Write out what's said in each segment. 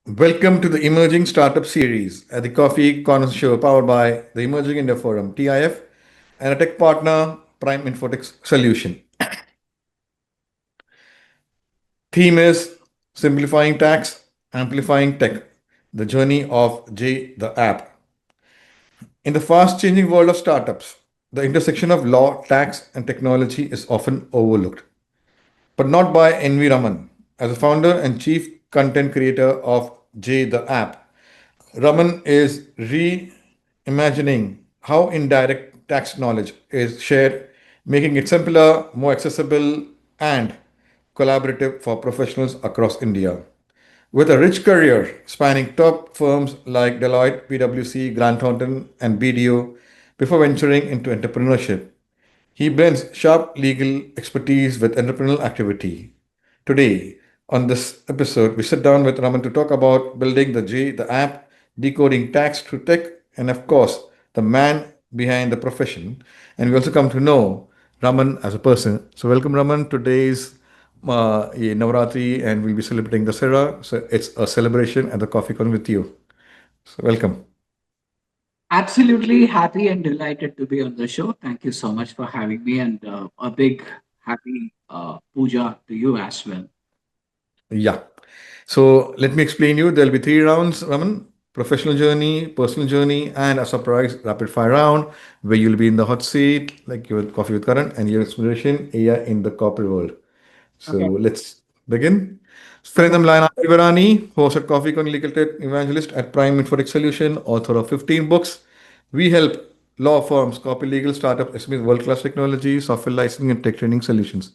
Welcome to the Emerging Startup Series at the Coffee Corner Show powered by the Emerging India Forum, TIF, and a tech partner, Prime Infotech Solution. Theme is Simplifying Tax, Amplifying Tech, the journey of J, the app. In the fast changing world of startups, the intersection of law, tax, and technology is often overlooked, but not by N V Raman. As a founder and chief content creator of J, the app, Raman is reimagining how indirect tax knowledge is shared, making it simpler, more accessible, and collaborative for professionals across India. With a rich career spanning top firms like Deloitte, PwC, Grant Thornton, and BDO before venturing into entrepreneurship, he blends sharp legal expertise with entrepreneurial activity. Today, on this episode, we sit down with Raman to talk about building the J, the app, decoding tax through tech, and of course, the man behind the profession. And we also come to know Raman as a person. So, welcome, Raman. Today's Navratri, and we'll be celebrating the Dasera. So, it's a celebration at the Coffee Con with you. So, welcome. Absolutely happy and delighted to be on the show. Thank you so much for having me, and a big happy puja to you as well. Yeah. So let me explain you. There'll be three rounds, Raman. Professional journey, personal journey, and a surprise rapid fire round where you'll be in the hot seat, like your coffee with Karan, and your inspiration AI in the corporate world. So Okay. let's begin. Strengthen Line Ivarani, host at Coffee Con Legal Tech Evangelist at Prime Infotech Solution, author of 15 books. We help law firms copy legal startup, SMEs, world-class technology, software licensing, and tech training solutions.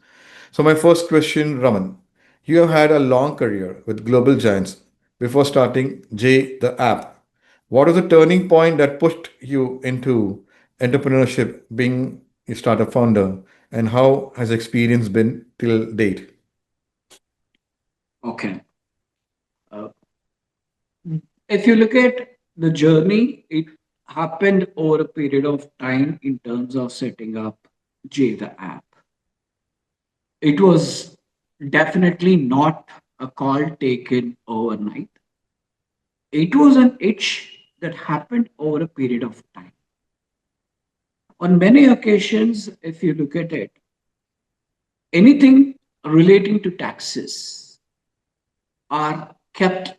So my first question, Raman, you have had a long career with global giants before starting J, the app. What was the turning point that pushed you into entrepreneurship, being a startup founder, and how has experience been till date? Okay. Uh, if you look at the journey, it happened over a period of time in terms of setting up J the app. It was definitely not a call taken overnight. It was an itch that happened over a period of time. On many occasions, if you look at it, anything relating to taxes are kept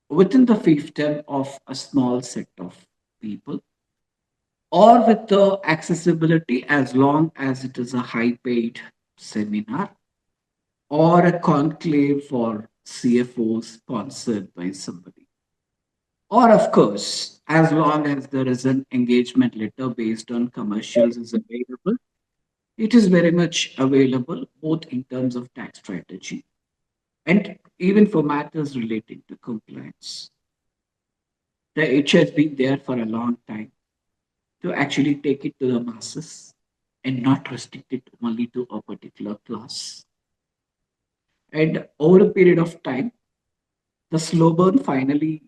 within the fiefdom of a small set of people or with the accessibility as long as it is a high paid seminar or a conclave for CFOs sponsored by somebody. Or, of course, as long as there is an engagement letter based on commercials is available, it is very much available both in terms of tax strategy and even for matters relating to compliance. The itch has been there for a long time to actually take it to the masses and not restrict it only to a particular class. And over a period of time, the slow burn finally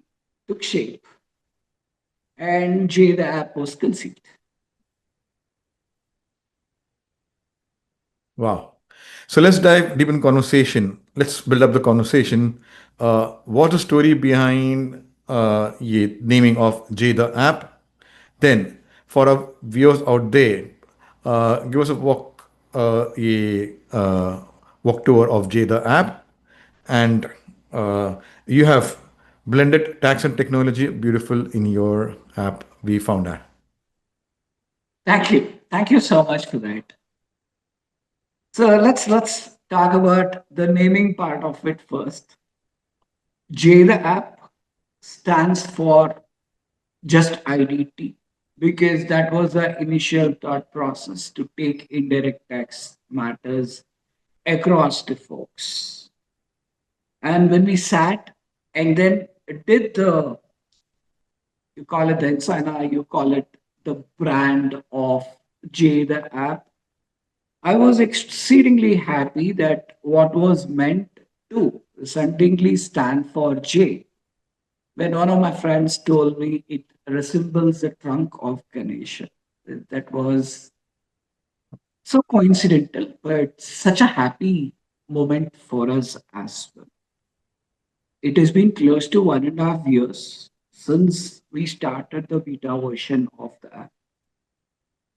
took shape and J the app was conceived. Wow. So let's dive deep in conversation. Let's build up the conversation. What's the story behind naming of J the app? Then, for our viewers out there, give us walk tour of J the app, and you have blended tax and technology beautiful in your app. We found that. Thank you. Thank you so much for that. So let's talk about the naming part of it first. J the app stands for just IDT because that was the initial thought process to take indirect tax matters across the folks. And when we sat and then did the, you call it the insana, you call it the brand of J the app, I was exceedingly happy that what was meant to suddenly stand for J. When one of my friends told me it resembles the trunk of Ganesha, that was so coincidental, but such a happy moment for us as well. It has been close to 1.5 years since we started the beta version of the app.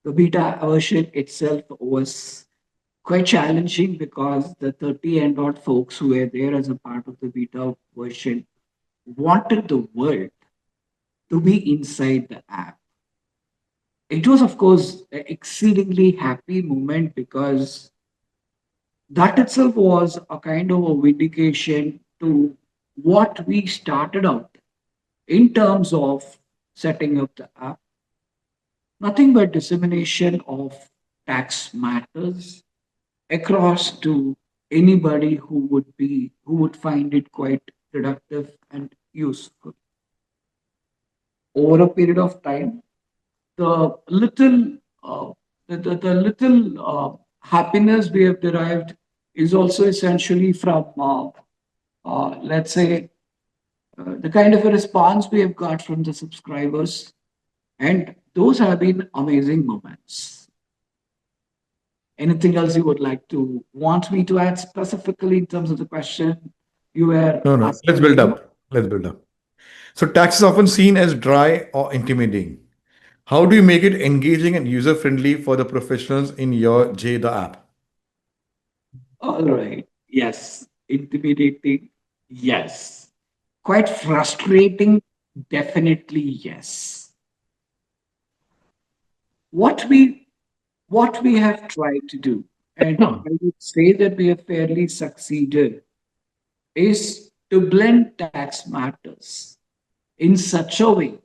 The beta version itself was quite challenging because the 30 and odd folks who were there as a part of the beta version wanted the world to be inside the app. It was, of course, an exceedingly happy moment because that itself was a kind of a vindication to what we started out in terms of setting up the app. Nothing but dissemination of tax matters across to anybody who would find it quite productive and useful. Over a period of time, the little uh, the little happiness we have derived is also essentially from let's say the kind of a response we have got from the subscribers, and those have been amazing moments. Anything else you would like to want me to add specifically in terms of the question you were No, no. Let's asking build earlier? up. Let's build up. So tax is often seen as dry or intimidating. How do you make it engaging and user friendly for the professionals in your J the app? All right. Yes. Intimidating. Yes. Quite frustrating. Definitely yes. What we what we have tried to do, and I would say that we have fairly succeeded, is to blend tax matters in such a way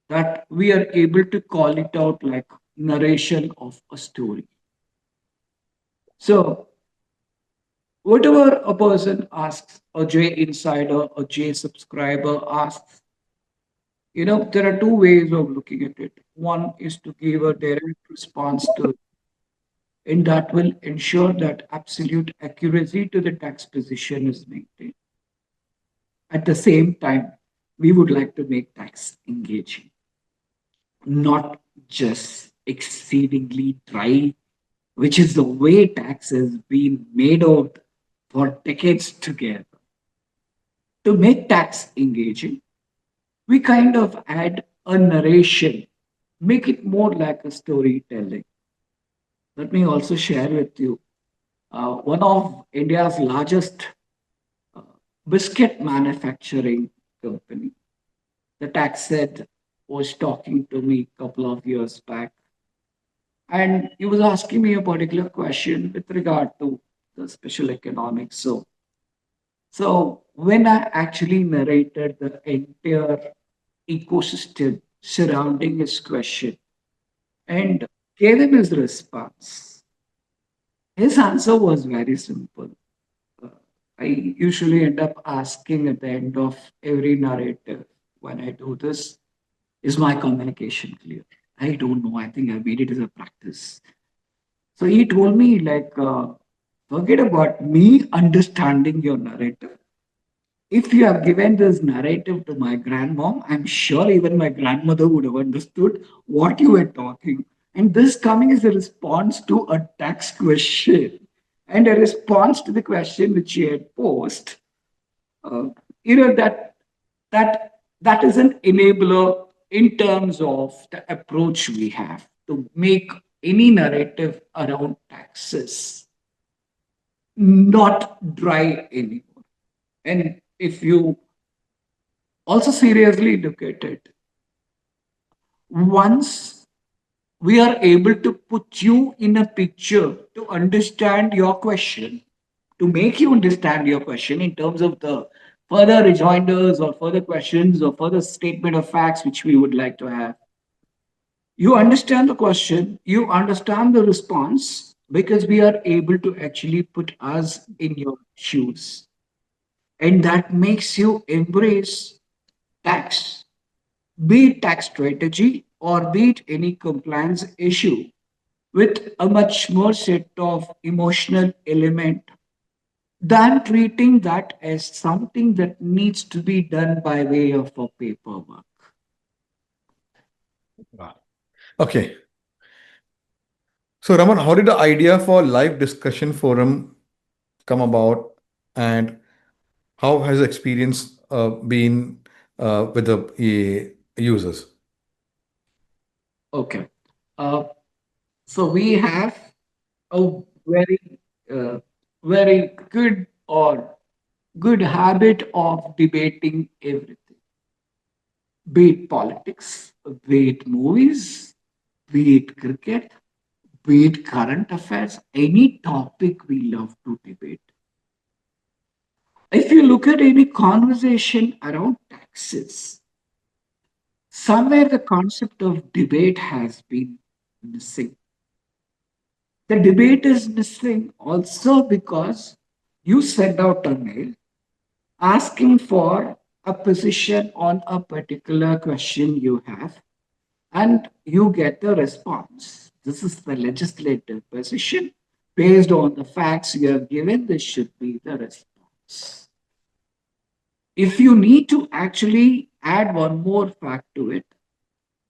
that we are able to call it out like narration of a story. So whatever a person asks, a J insider, a J subscriber asks, there are two ways of looking at it. One is to give a direct response to it, and that will ensure that absolute accuracy to the tax position is maintained. At the same time, we would like to make tax engaging, not just exceedingly dry, which is the way tax has been made out for decades together. To make tax engaging, we kind of add a narration, make it more like a storytelling. Let me also share with you one of India's largest uh, biscuit manufacturing company. The tax head was talking to me a couple of years back, and he was asking me a particular question with regard to the special economics. So when I actually narrated the entire ecosystem surrounding his question and gave him his response, his answer was very simple. Uh, I usually end up asking at the end of every narrative when I do this, is my communication clear? I don't know. I think I made it as a practice. So he told me, like, forget about me understanding your narrative. If you have given this narrative to my grandmom, I'm sure even my grandmother would have understood what you were talking. And this coming is a response to a tax question and a response to the question which she had posed. Uh, that that is an enabler in terms of the approach we have to make any narrative around taxes not dry anymore. And if you also seriously look at it, once we are able to put you in a picture to understand your question, to make you understand your question in terms of the further rejoinders or further questions or further statement of facts which we would like to have, you understand the question, you understand the response because we are able to actually put us in your shoes. And that makes you embrace tax, be it tax strategy or be it any compliance issue, with a much more set of emotional element than treating that as something that needs to be done by way of a paperwork. Wow. Okay. So, Raman, how did the idea for live discussion forum come about, and how has the experience been with the users. Okay. Uh, so we have a very, uh, very good or good habit of debating everything, be it politics, be it movies, be it cricket, be it current affairs, any topic we love to debate. If you look at any conversation around taxes, somewhere the concept of debate has been missing. The debate is missing also because you send out a mail asking for a position on a particular question you have, and you get the response. This is the legislative position. Based on the facts you have given, this should be the response. If you need to actually add one more fact to it,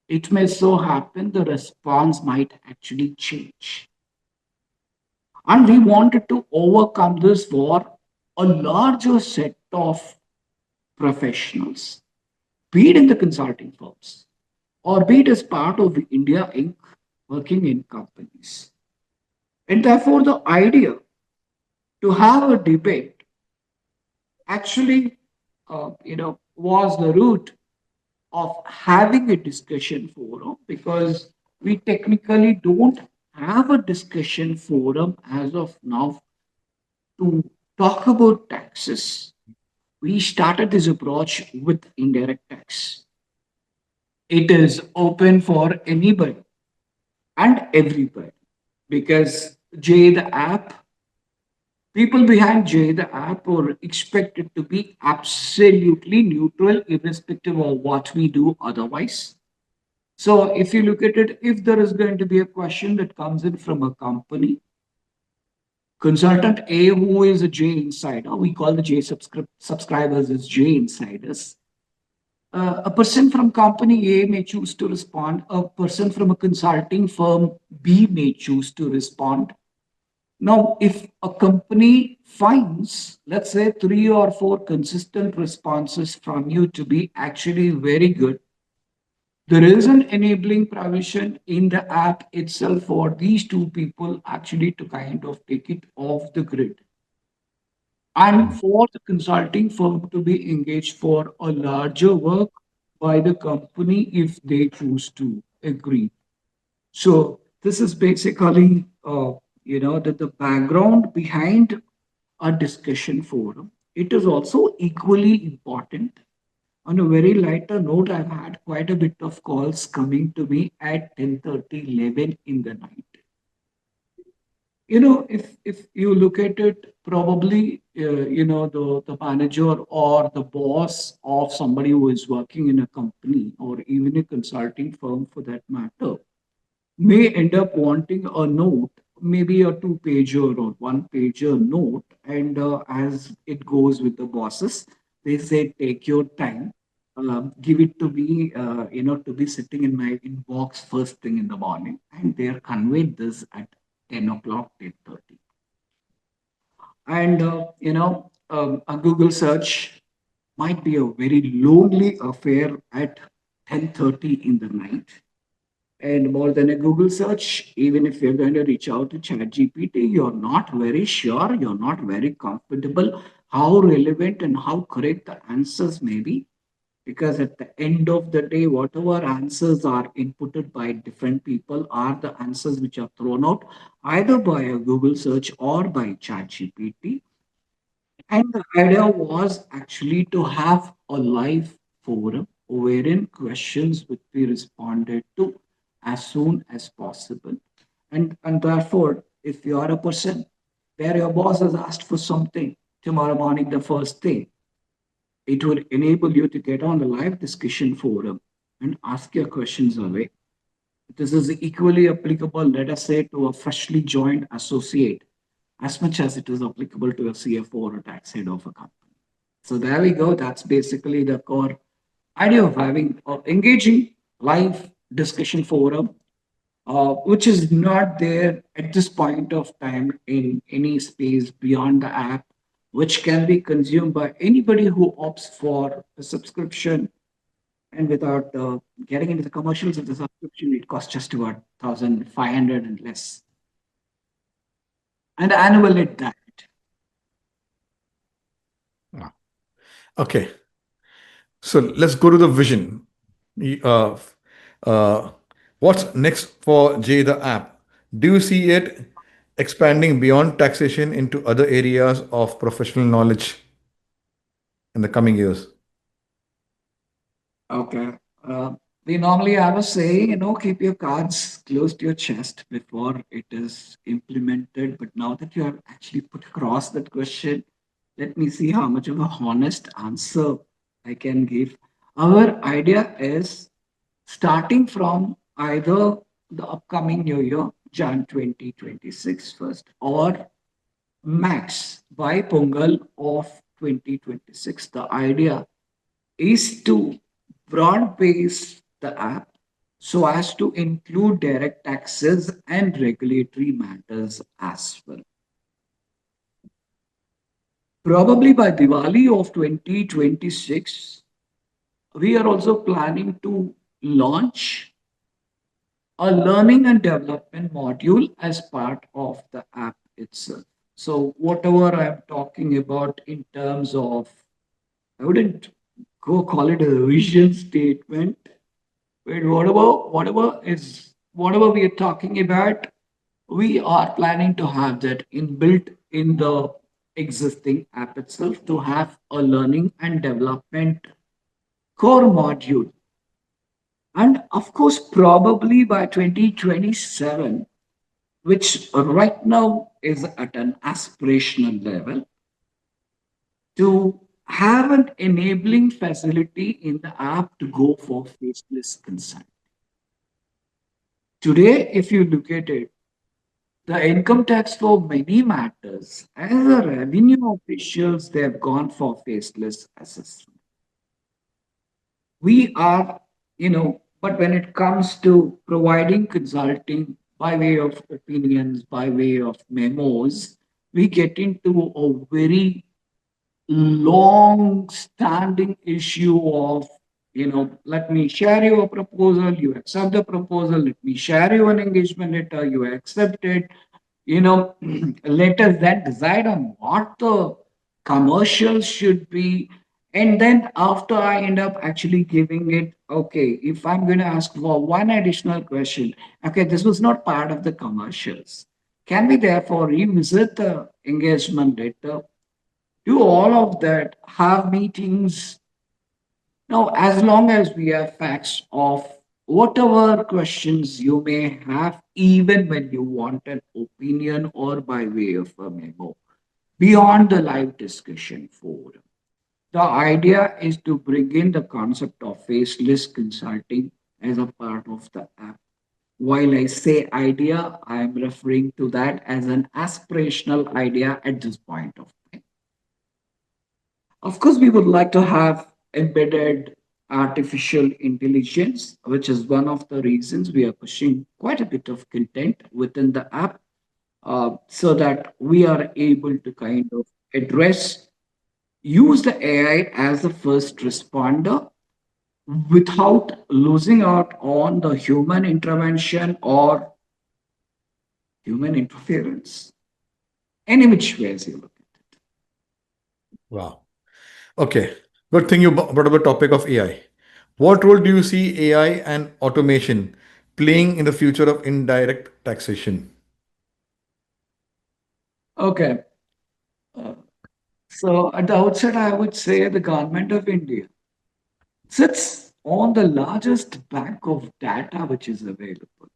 it may so happen the response might actually change. And we wanted to overcome this for a larger set of professionals, be it in the consulting firms or be it as part of India Inc. working in companies. And therefore, the idea to have a debate actually, was the root of having a discussion forum because we technically don't have a discussion forum as of now to talk about taxes. We started this approach with indirect tax. It is open for anybody and everybody because J the app, people behind J the app are expected to be absolutely neutral irrespective of what we do otherwise. So if you look at it, if there is going to be a question that comes in from a company, consultant A, who is a J insider, we call the J subscribers as J insiders. A person from company A may choose to respond. A person from a consulting firm B may choose to respond. Now, if a company finds, let's say, three or four consistent responses from you to be actually very good, there is an enabling provision in the app itself for these two people actually to kind of take it off the grid and for the consulting firm to be engaged for a larger work by the company if they choose to agree. So this is basically, the background behind a discussion forum. It is also equally important. On a very lighter note, I've had quite a bit of calls coming to me at 10:30, 11 in the night. If you look at it, probably, the manager or the boss of somebody who is working in a company or even a consulting firm for that matter may end up wanting a note, maybe a two-pager or one-pager note. And as it goes with the bosses, they say, take your time, give it to me, to be sitting in my inbox first thing in the morning. And they're conveyed this at 10 o'clock, 10:30. And, a Google search might be a very lonely affair at 10:30 in the night. And more than a Google search, even if you're going to reach out to ChatGPT, you're not very sure, you're not very comfortable how relevant and how correct the answers may be. Because at the end of the day, whatever answers are inputted by different people are the answers which are thrown out either by a Google search or by ChatGPT. And the idea was actually to have a live forum wherein questions would be responded to as soon as possible. And therefore, if you are a person where your boss has asked for something tomorrow morning, the first thing, it will enable you to get on the live discussion forum and ask your questions away. This is equally applicable, let us say, to a freshly joined associate as much as it is applicable to a CFO or a tax head of a company. So there we go. That's basically the core idea of having engaging live discussion forum, which is not there at this point of time in any space beyond the app which can be consumed by anybody who opts for a subscription. And without getting into the commercials of the subscription, it costs just about 1,500 and less. And annual at that. Ah, okay, so let's go to the vision. Uh, uh, what's next for J the app? Do you see it expanding beyond taxation into other areas of professional knowledge in the coming years? Okay. Uh, we normally have a saying, keep your cards close to your chest before it is implemented. But now that you have actually put across that question, let me see how much of a honest answer I can give. Our idea is starting from either the upcoming new year, Jan 2026 first, or max by Pongal of 2026. The idea is to broad base the app so as to include direct taxes and regulatory matters as well. Probably by Diwali of 2026, we are also planning to launch a learning and development module as part of the app itself. So, whatever I'm talking about in terms of, I wouldn't go call it a vision statement. Wait, whatever we are talking about, we are planning to have that inbuilt in the existing app itself to have a learning and development core module. And of course, probably by 2027, which right now is at an aspirational level, to have an enabling facility in the app to go for faceless consent. Today, if you look at it, the income tax for many matters, as a revenue officials, they have gone for faceless assessment. We are, but when it comes to providing consulting by way of opinions, by way of memos, we get into a very long standing issue of, let me share you a proposal, you accept the proposal, let me share you an engagement letter, you accept it, let us then decide on what the commercials should be. And then after I end up actually giving it, okay, if I'm going to ask for one additional question, okay, this was not part of the commercials. Can we therefore revisit the engagement letter? Do all of that, have meetings. Now, as long as we have facts of whatever questions you may have, even when you want an opinion or by way of a memo, beyond the live discussion forum. The idea is to bring in the concept of faceless consulting as a part of the app. While I say idea, I am referring to that as an aspirational idea at this point of time. Of course, we would like to have embedded artificial intelligence, which is one of the reasons we are pushing quite a bit of content within the app so that we are able to kind of address, use the AI as the first responder without losing out on the human intervention or human interference. Any which ways you look at it. Wow. Okay. Good thing you brought up the topic of AI. What role do you see AI and automation playing in the future of indirect taxation? Okay. Uh, so at the outset, I would say the government of India sits on the largest bank of data which is available.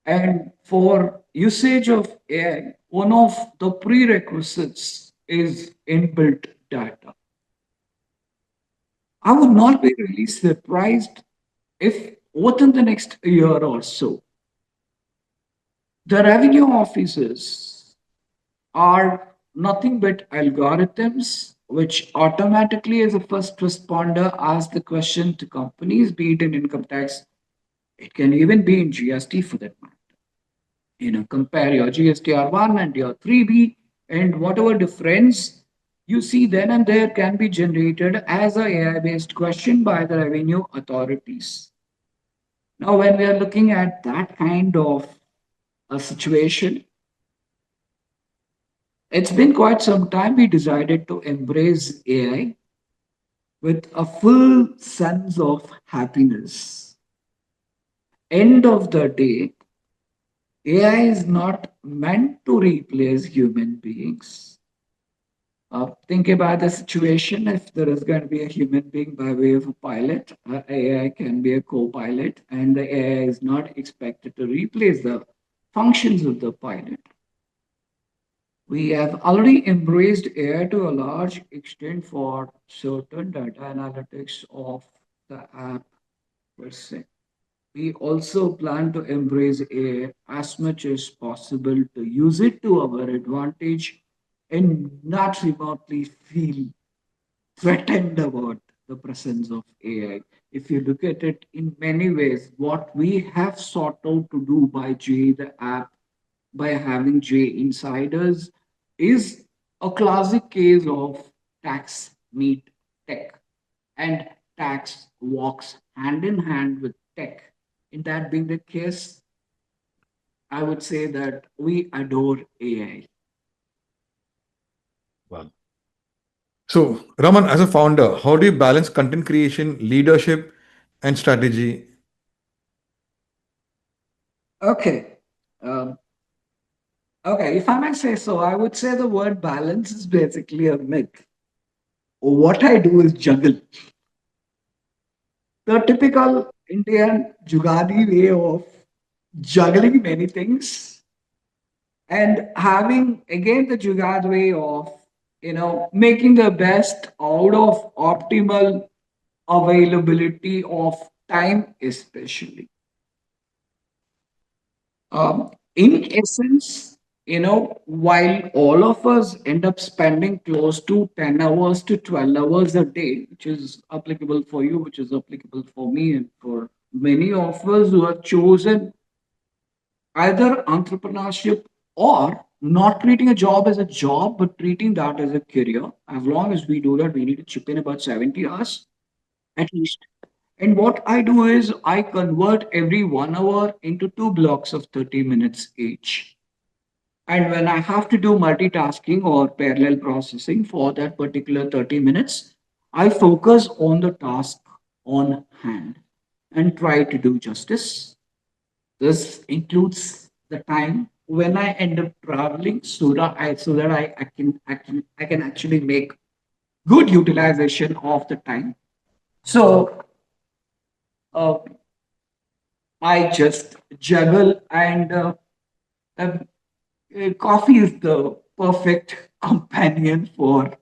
And for usage of AI, one of the prerequisites is inbuilt data. I would not be really surprised if within the next year or so, the revenue offices are nothing but algorithms which automatically, as a first responder, ask the question to companies, be it in income tax, it can even be in GST for that matter. Compare your GSTR1 and your 3B. And whatever difference you see then and there can be generated as a AI based question by the revenue authorities. Now, when we are looking at that kind of a situation, it's been quite some time we decided to embrace AI with a full sense of happiness. End of the day, AI is not meant to replace human beings. Think about the situation if there is going to be a human being by way of a pilot, AI can be a co pilot, and the AI is not expected to replace the functions of the pilot. We have already embraced AI to a large extent for certain data analytics of the app per se. We also plan to embrace AI as much as possible to use it to our advantage and not remotely feel threatened about the presence of AI. If you look at it in many ways, what we have sought out to do by J, the app, by having J insiders, is a classic case of tax meet tech. And tax walks hand in hand with tech. In that being the case, I would say that we adore AI. Wow. So, Raman, as a founder, how do you balance content creation, leadership, and strategy? Okay. Um, okay, if I might say so, I would say the word balance is basically a myth. What I do is juggle. The typical Indian Jugadi way of juggling many things and having again the Jugad way of making the best out of optimal availability of time, especially. In essence, while all of us end up spending close to 10 hours to 12 hours a day, which is applicable for you, which is applicable for me, and for many of us who have chosen either entrepreneurship or not treating a job as a job, but treating that as a career. As long as we do that, we need to chip in about 70 hours at least. And what I do is I convert every 1 hour into two blocks of 30 minutes each. And when I have to do multitasking or parallel processing for that particular 30 minutes, I focus on the task on hand and try to do justice. This includes the time when I end up traveling so that I can actually make good utilization of the time. So uh, I just juggle and uh, coffee is the perfect companion for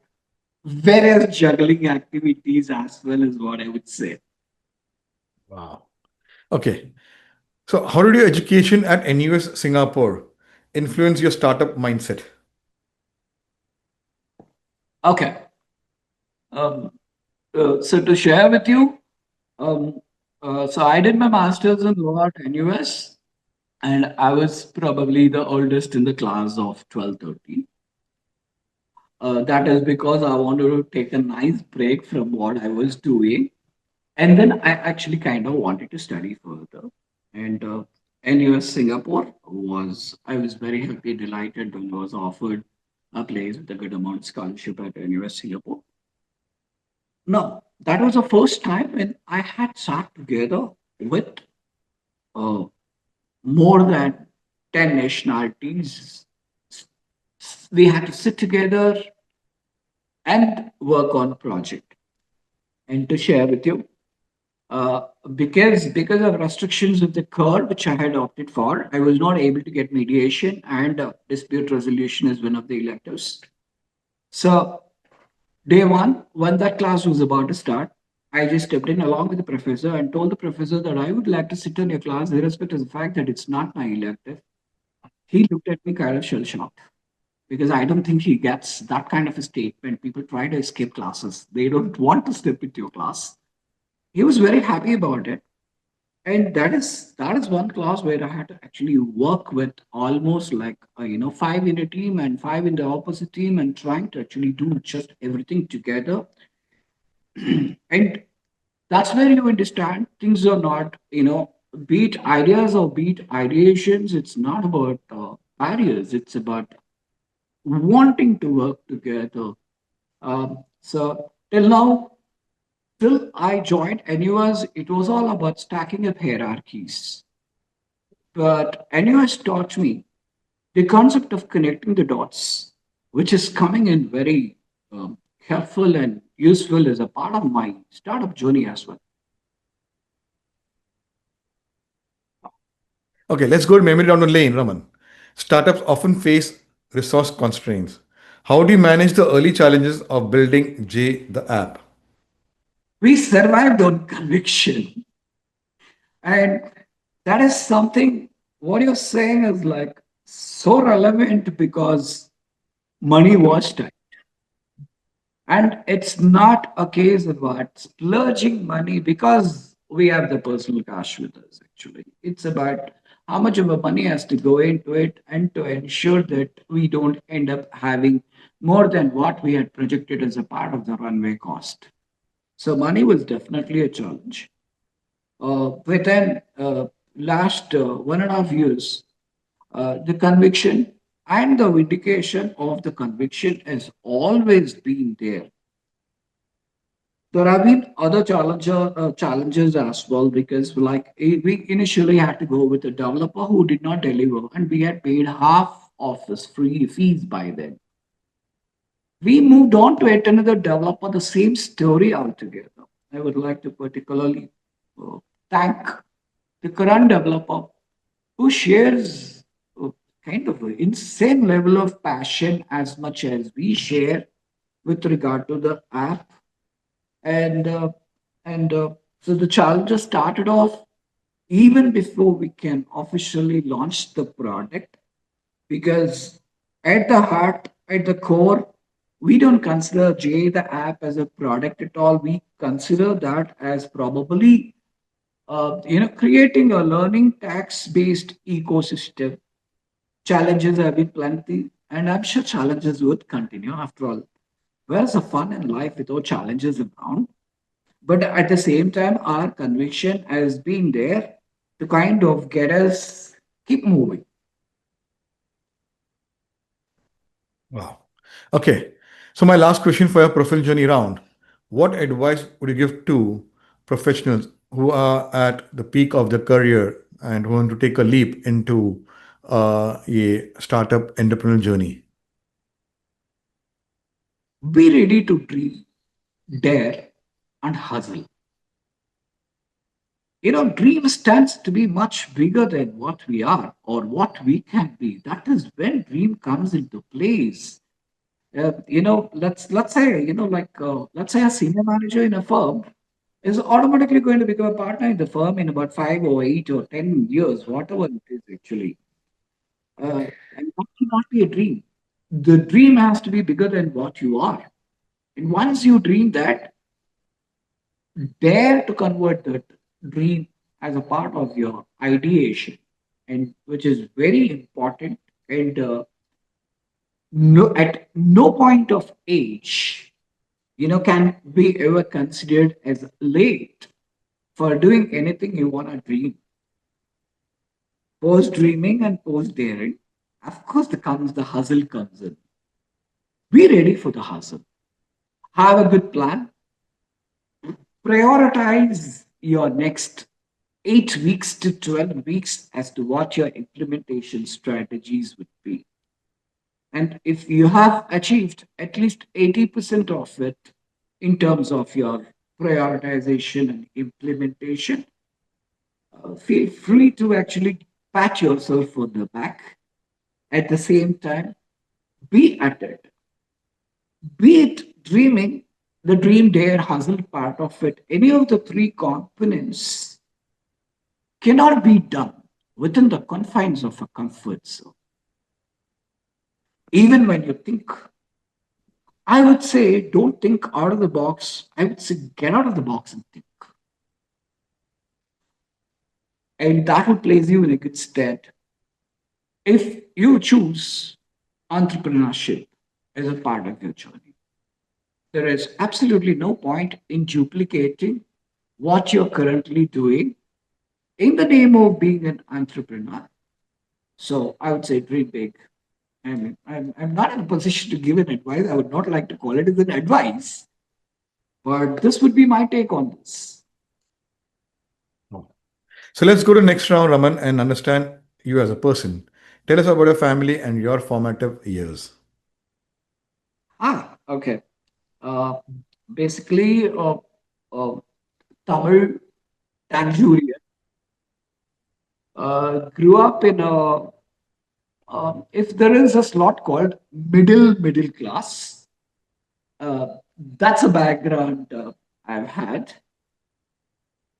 various juggling activities as well as what I would say. Wow. Okay. So, how did your education at NUS Singapore influence your startup mindset? Okay. Um, so to share with you, um, so I did my master's in law at NUS, and I was probably the oldest in the class of 12, 13. That is because I wanted to take a nice break from what I was doing. And then I actually kind of wanted to study further. And NUS Singapore I was very happy, delighted when I was offered a place with a good amount of scholarship at NUS Singapore. Now, that was the first time when I had sat together with uh, more than 10 nationalities. We had to sit together and work on a project. And to share with you, uh, because of restrictions of the curve which I had opted for, I was not able to get mediation and dispute resolution as one of the electives. So day one, when that class was about to start, I just stepped in along with the professor and told the professor that I would like to sit in your class, irrespective of the fact that it's not my elective. He looked at me kind of shell shocked because I don't think he gets that kind of a statement. People try to escape classes; they don't want to step into your class. He was very happy about it. And that is one class where I had to actually work with almost like five in a team and five in the opposite team and trying to actually do just everything together. And that's where you understand things are not, beat ideas or beat ideations. It's not about barriers. It's about wanting to work together. So till now, till I joined NUS, it was all about stacking up hierarchies. But NUS taught me the concept of connecting the dots, which is coming in very helpful and useful as a part of my startup journey as well. Okay, let's go memory down the lane, Raman. Startups often face resource constraints. How do you manage the early challenges of building J, the app? We survived on conviction. And that is something, what you're saying is like so relevant because money was tight. And it's not a case about splurging money because we have the personal cash with us, actually. It's about how much of a money has to go into it and to ensure that we don't end up having more than what we had projected as a part of the runway cost. So, money was definitely a challenge. Within last 1.5 years, the conviction and the vindication of the conviction has always been there. There have been other challenges as well because, like, we initially had to go with a developer who did not deliver, and we had paid half of his free fees by then. We moved on to yet another developer, the same story altogether. I would like to particularly uh, thank the current developer who shares uh, kind of an insane level of passion as much as we share with regard to the app. And uh, and uh, so the challenges started off even before we can officially launch the product, because at the heart, at the core, we don't consider J the app as a product at all. We consider that as probably creating a learning tax based ecosystem. Challenges have been plenty, and I'm sure challenges would continue. After all, where's the fun in life without challenges around? But at the same time, our conviction has been there to kind of get us keep moving. Wow. Okay. So my last question for your profile journey round. What advice would you give to professionals who are at the peak of their career and who want to take a leap into a startup entrepreneurial journey? Be ready to dream, dare, and hustle. Dream stands to be much bigger than what we are or what we can be. That is when dream comes into place. Let's say, let's say a senior manager in a firm is automatically going to become a partner in the firm in about 5 or 8 or 10 years, whatever it is actually. And that cannot be a dream. The dream has to be bigger than what you are. And once you dream that, dare to convert that dream as a part of your ideation, and which is very important. And no, at no point of age, can be ever considered as late for doing anything you want to dream. Post dreaming and post daring, of course, the hustle comes in. Be ready for the hustle. Have a good plan. Prioritize your next 8 weeks to 12 weeks as to what your implementation strategies would be. And if you have achieved at least 80% of it in terms of your prioritization and implementation, feel free to actually pat yourself on the back. At the same time, be at it. Be it dreaming, the dream, dare, hustle part of it, any of the three components cannot be done within the confines of a comfort zone. Even when you think, I would say, don't think out of the box. I would say, get out of the box and think. And that would place you in a good stead if you choose entrepreneurship as a part of your journey. There is absolutely no point in duplicating what you're currently doing in the name of being an entrepreneur. So I would say dream big. I mean, I'm not in a position to give an advice. I would not like to call it as an advice, but this would be my take on this. So let's go to next round, Raman, and understand you as a person. Tell us about your family and your formative years. Okay. Uh, Basically, uh, Tamil Tanjurian grew up in a, if there is a slot called middle class, uh, that's a background I've had.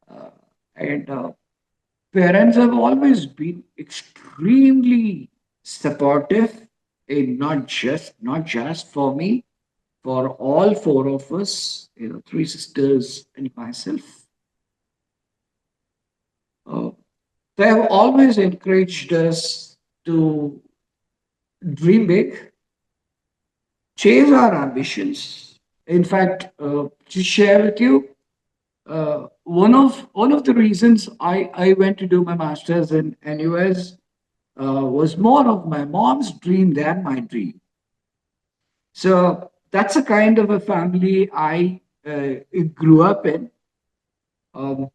Uh, and Parents have always been extremely supportive in not just for me, for all four of us, three sisters and myself. Uh, they have always encouraged us to dream big, chase our ambitions. In fact, to share with you, one of the reasons I went to do my masters in NUS was more of my mom's dream than my dream. So that's a kind of a family I grew up in. Um,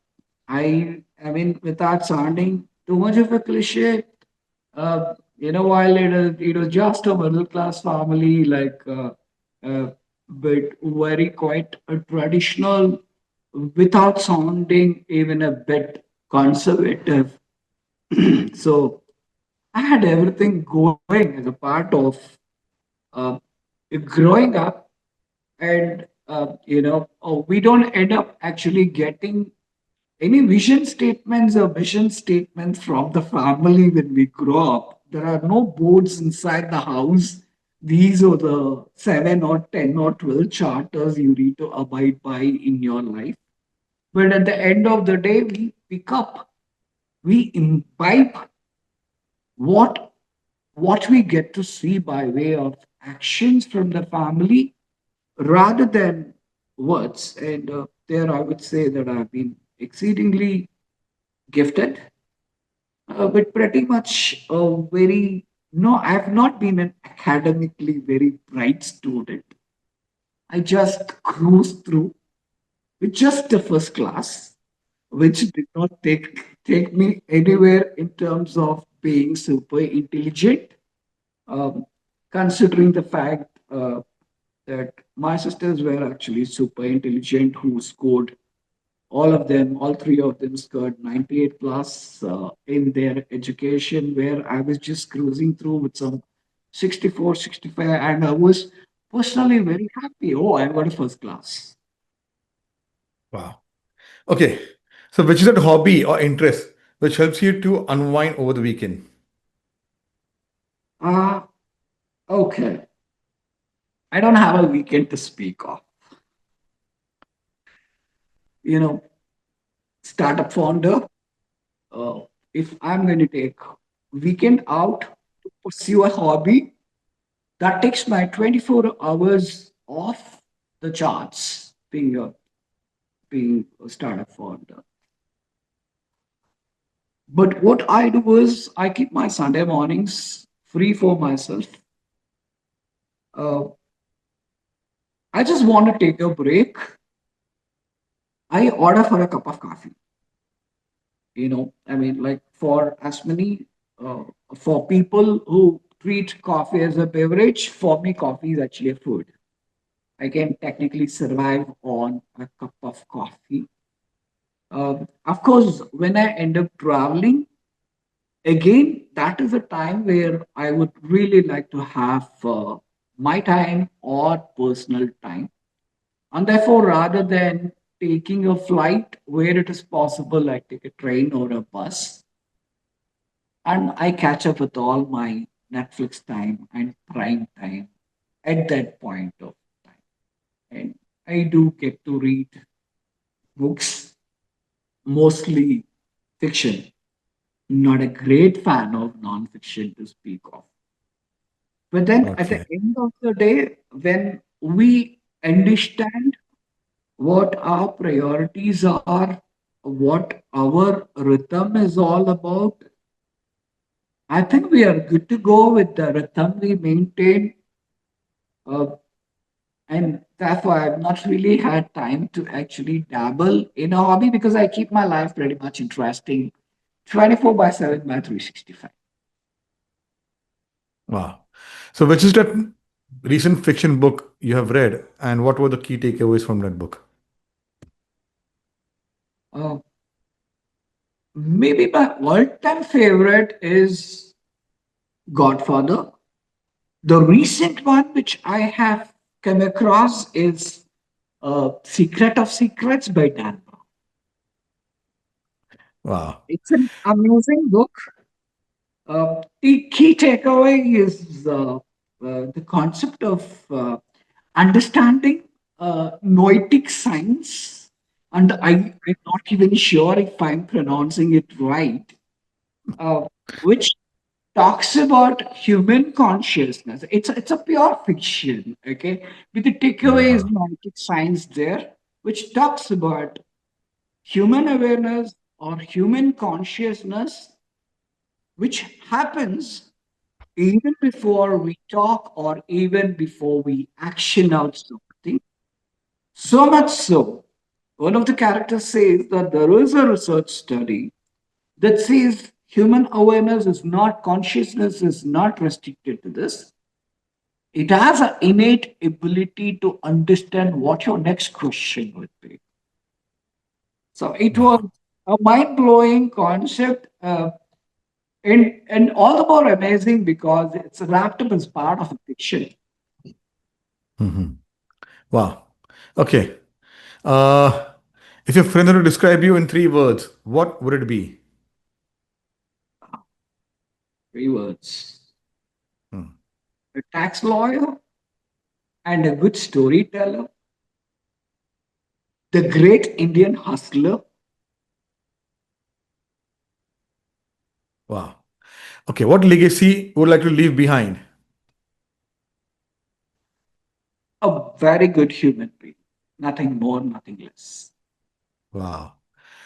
I mean, without sounding too much of a cliche, while it was just a middle class family, but very quite a traditional, without sounding even a bit conservative. So I had everything going as a part of uh, growing up, and we don't end up actually getting any vision statements or mission statements from the family when we grow up. There are no boards inside the house. These are the 7 or 10 or 12 charters you need to abide by in your life. But at the end of the day, we pick up, we imbibe what we get to see by way of actions from the family rather than words. And there I would say that I've been exceedingly gifted, but pretty much no, I've not been an academically very bright student. I just cruised through with just the first class, which did not take me anywhere in terms of being super intelligent, um, considering the fact that my sisters were actually super intelligent, who scored all three of them scored 98 plus in their education, where I was just cruising through with some 64, 65, and I was personally very happy. Oh, I got a first class. Wow. Okay. So, which is that hobby or interest which helps you to unwind over the weekend? Ah, okay. I don't have a weekend to speak of. You know, startup founder, uh, if I'm going to take weekend out to pursue a hobby, that takes my 24 hours off the charts being a startup founder. But what I do is I keep my Sunday mornings free for myself. Uh, I just want to take a break. I order for a cup of coffee. I mean, like for as many, uh, for people who treat coffee as a beverage, for me, coffee is actually a food. I can technically survive on a cup of coffee. Of course, when I end up traveling, again, that is a time where I would really like to have my time or personal time. And therefore, rather than taking a flight where it is possible, I take a train or a bus and I catch up with all my Netflix time and prime time at that point of time. And I do get to read books, mostly fiction. not a great fan of nonfiction to speak of. But then at the Okay. end of the day, when we understand what our priorities are, what our rhythm is all about, I think we are good to go with the rhythm we maintain. Uh, and therefore, I've not really had time to actually dabble in a hobby because I keep my life pretty much interesting 24 by 7 by 365. Wow. So, which is that recent fiction book you have read, and what were the key takeaways from that book? Uh, Maybe my all time favorite is Godfather. The recent one which I have come across is Secret of Secrets by Dan Brown. Wow. It's an amazing book. The key takeaway is the concept of understanding noetic science. And I'm not even sure if I'm pronouncing it right, uh, which talks about human consciousness. It's a pure fiction, okay? But the takeaway is Wow. noetic science there, which talks about human awareness or human consciousness, which happens even before we talk or even before we action out something. So much so, one of the characters says that there is a research study that says human awareness is not, consciousness is not restricted to this. It has an innate ability to understand what your next question would be. So it was Wow. a mind blowing concept. And all the more amazing because it's wrapped up as part of a fiction. Hmm. Wow. Okay. Uh, if your friend were to describe you in 3 words, what would it be? 3 words. Hmm. A tax lawyer and a good storyteller, the great Indian hustler, Wow. Okay. What legacy would you like to leave behind? a very good human being. Nothing more, nothing less. Wow.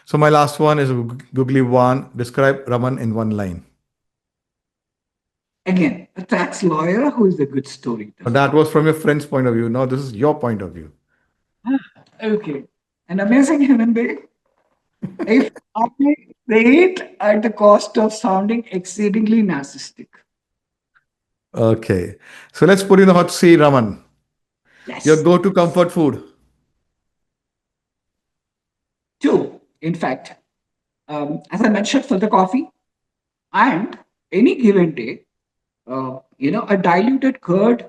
So my last one is a googly one. Describe Raman in one line. Again, a tax lawyer who is a good Now, storyteller. that was from your friend's point of view. Now this is your point of view. Okay. An amazing human being. If I may say it at the cost of sounding exceedingly narcissistic. Okay. So let's put in the hot seat, Raman. Your Yes. go-to comfort food. Two, in fact, as I mentioned, filter coffee and any given day, a diluted curd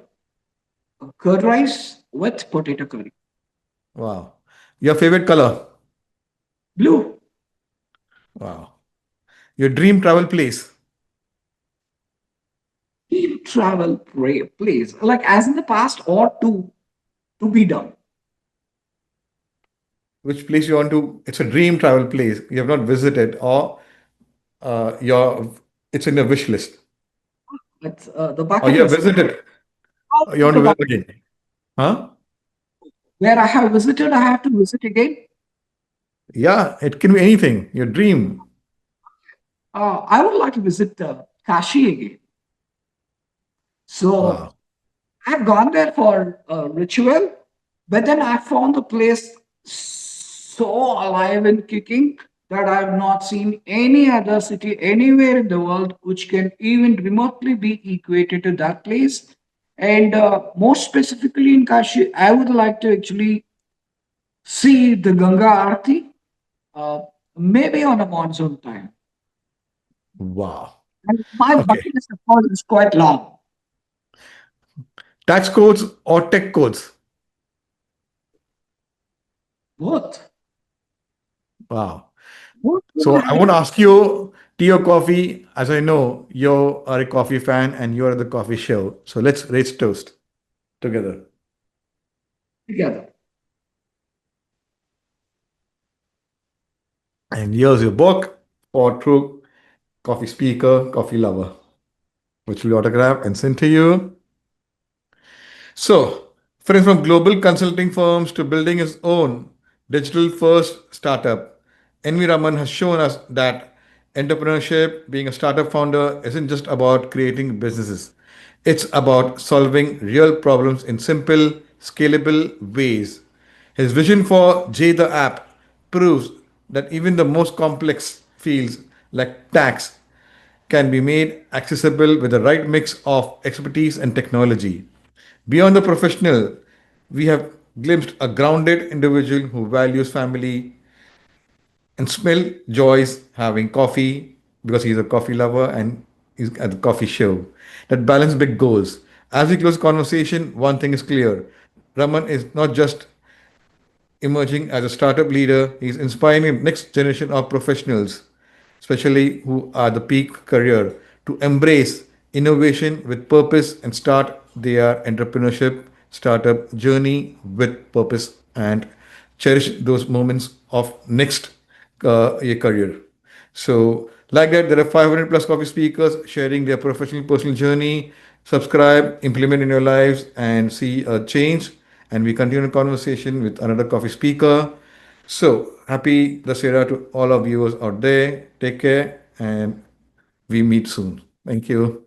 rice with potato curry. Wow. Your favorite color. Blue, Wow. Your dream travel place. team travel place, like as in the past or to be done. Which place you want to? It's a dream travel place you have not visited, or your it's in your wish list, It's the or bucket you have list. visited. Out Or you of want the to visit bucket again? Huh? where I have visited, I have to visit again. Yeah, it can be anything. Your dream. I would like to visit Kashi again. So Wow. I've gone there for a ritual, but then I found the place so alive and kicking that I've not seen any other city anywhere in the world which can even remotely be equated to that place. And more specifically in Kashi, I would like to actually see the Ganga Aarti, uh, maybe on a monsoon time. Wow. And my Okay. bucket list, of course, is quite long. Tax codes or tech codes. Both. Wow. Both will So I have. won't ask you tea or coffee, as I know you are a coffee fan and you are at the coffee show. So let's raise toast together. Together. And here's your book for true. coffee speaker, coffee lover, which we autograph and send to you. So, friends, from global consulting firms to building his own digital first startup, N V Raman has shown us that entrepreneurship, being a startup founder, isn't just about creating businesses. It's about solving real problems in simple, scalable ways. His vision for J the app proves that even the most complex fields like tax can be made accessible with the right mix of expertise and technology. Beyond the professional, we have glimpsed a grounded individual who values family and smell joys having coffee because he's a coffee lover and he's at the coffee show. That balance big goals. As we close the conversation, one thing is clear. Raman is not just emerging as a startup leader. He's inspiring the next generation of professionals, especially who are the peak career, to embrace innovation with purpose and start their entrepreneurship startup journey with purpose and cherish those moments of next year career. So, like that, there are 500 plus coffee speakers sharing their professional personal journey. Subscribe, implement in your lives, and see a change. And we continue the conversation with another coffee speaker. So, happy Dasera to all of viewers out there. Take care, and we meet soon. Thank you.